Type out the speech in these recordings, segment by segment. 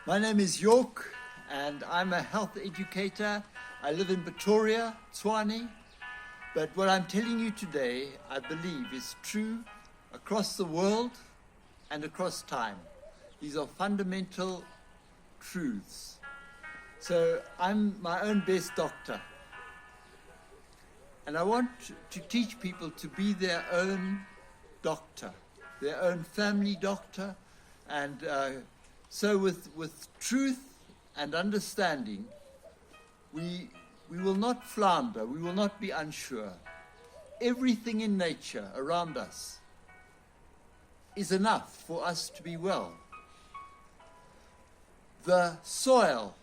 My name is York, and I'm a health educator. I live in Pretoria, Tshwane. But what I'm telling you today, I believe, is true across the world and across time. These are fundamental truths. So I'm my own best doctor. And I want to teach people to be their own doctor, their own family doctor. And so with truth and understanding, we will not flounder, we will not be unsure. Everything in nature around us is enough for us to be well. The soil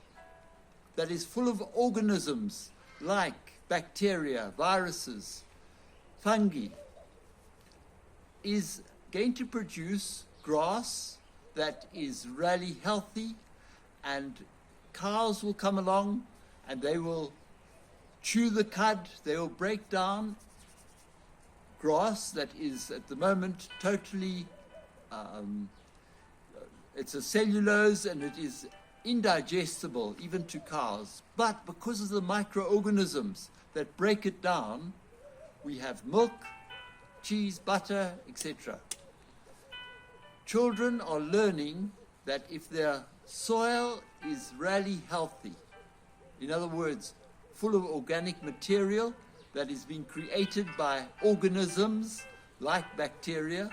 that is full of organisms like bacteria, viruses, fungi, is going to produce grass that is really healthy, and cows will come along and they will chew the cud, they will break down grass that is at the moment totally, it's a cellulose and it is indigestible even to cows. But because of the microorganisms that break it down, we have milk, cheese, butter, etc. Children are learning that if their soil is really healthy, in other words, full of organic material that is being created by organisms like bacteria,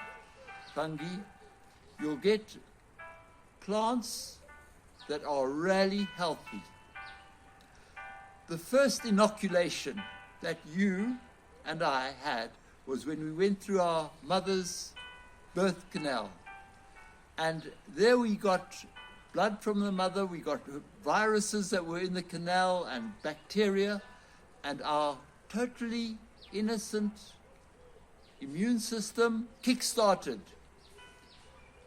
fungi, you'll get plants that are really healthy. The first inoculation that you and I had was when we went through our mother's birth canal. And there we got blood from the mother, we got viruses that were in the canal and bacteria, and our totally innocent immune system kick-started.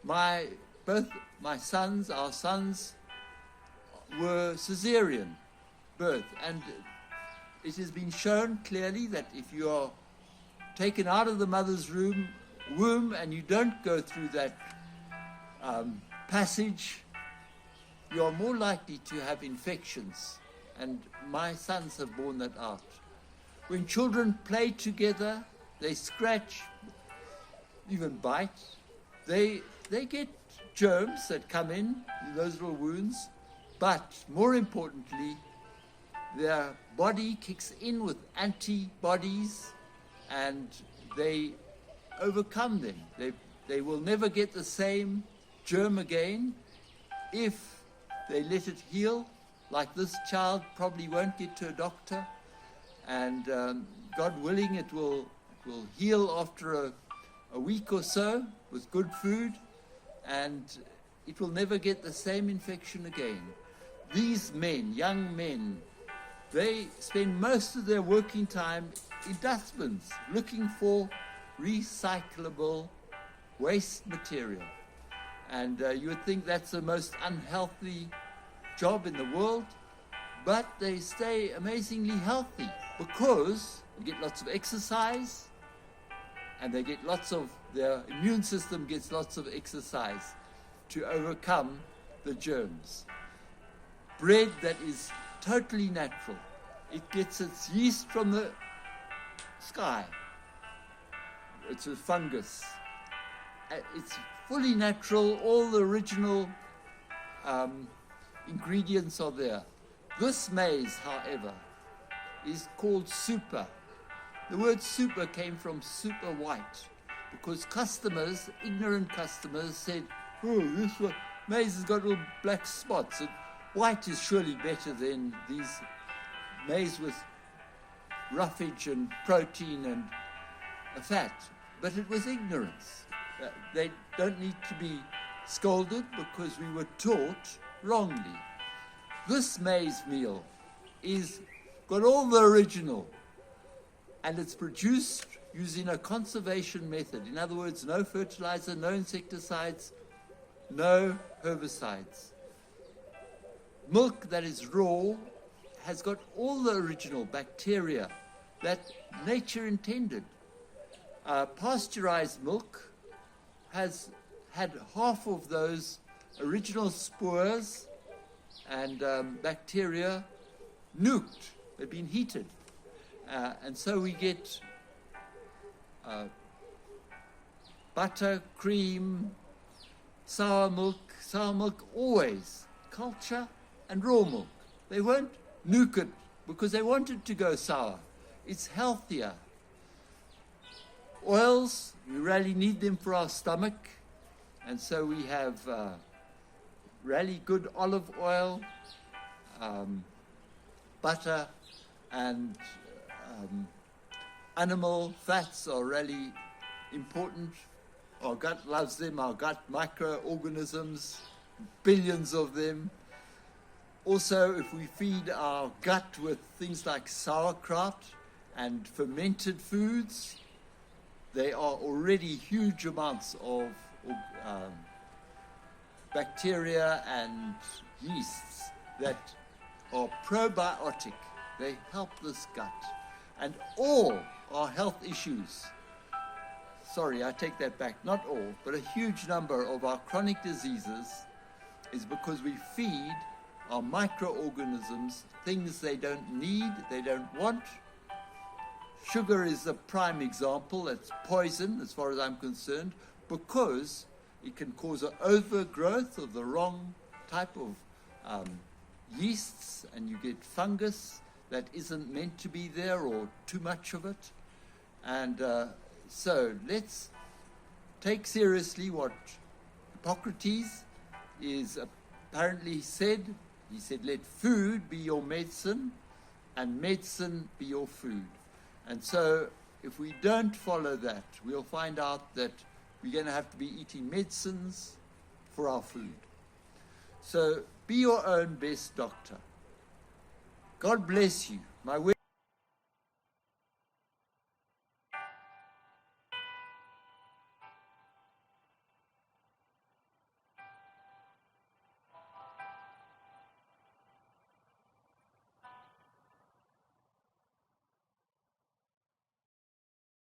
Both our sons were cesarean birth, and it has been shown clearly that if you are taken out of the mother's womb and you don't go through that passage, you are more likely to have infections, and my sons have borne that out. When children play together, they scratch, even bite, they get germs that come in those little wounds, but more importantly, their body kicks in with antibodies and they overcome them. They will never get the same germ again if they let it heal. Like this child probably won't get to a doctor, and God willing it will heal after a week or so with good food, and it will never get the same infection again. These men, young men, they spend most of their working time in dustbins looking for recyclable waste material. And you would think that's the most unhealthy job in the world, but they stay amazingly healthy because they get lots of exercise, and their immune system gets lots of exercise to overcome the germs. Bread that is totally natural. It gets its yeast from the sky. It's a fungus. It's fully natural. All the original ingredients are there. This maize, however, is called super. The word super came from super white because ignorant customers said, oh, this one, maize has got little black spots. And white is surely better than these maize with roughage and protein and a fat. But it was ignorance. They don't need to be scolded because we were taught wrongly. This maize meal is got all the original, and it's produced using a conservation method. In other words, no fertilizer, no insecticides, no herbicides. Milk that is raw has got all the original bacteria that nature intended. Pasteurized milk has had half of those original spores and bacteria nuked. They've been heated. And so we get butter, cream, sour milk always, culture and raw milk. They won't nuke it because they want it to go sour. It's healthier. Oils, we really need them for our stomach, and so we have really good olive oil, butter, and animal fats are really important. Our gut loves them, our gut microorganisms, billions of them. Also, if we feed our gut with things like sauerkraut and fermented foods, they are already huge amounts of bacteria and yeasts that are probiotic. They help this gut. And all our health issues, sorry, I take that back, not all, but a huge number of our chronic diseases is because we feed our microorganisms things they don't need, they don't want. Sugar is a prime example. It's poison as far as I'm concerned, because it can cause an overgrowth of the wrong type of yeasts, and you get fungus that isn't meant to be there, or too much of it. And so let's take seriously what Hippocrates is apparently said. He said, let food be your medicine and medicine be your food. And so if we don't follow that, we'll find out that we're going to have to be eating medicines for our food. So be your own best doctor. God bless you. My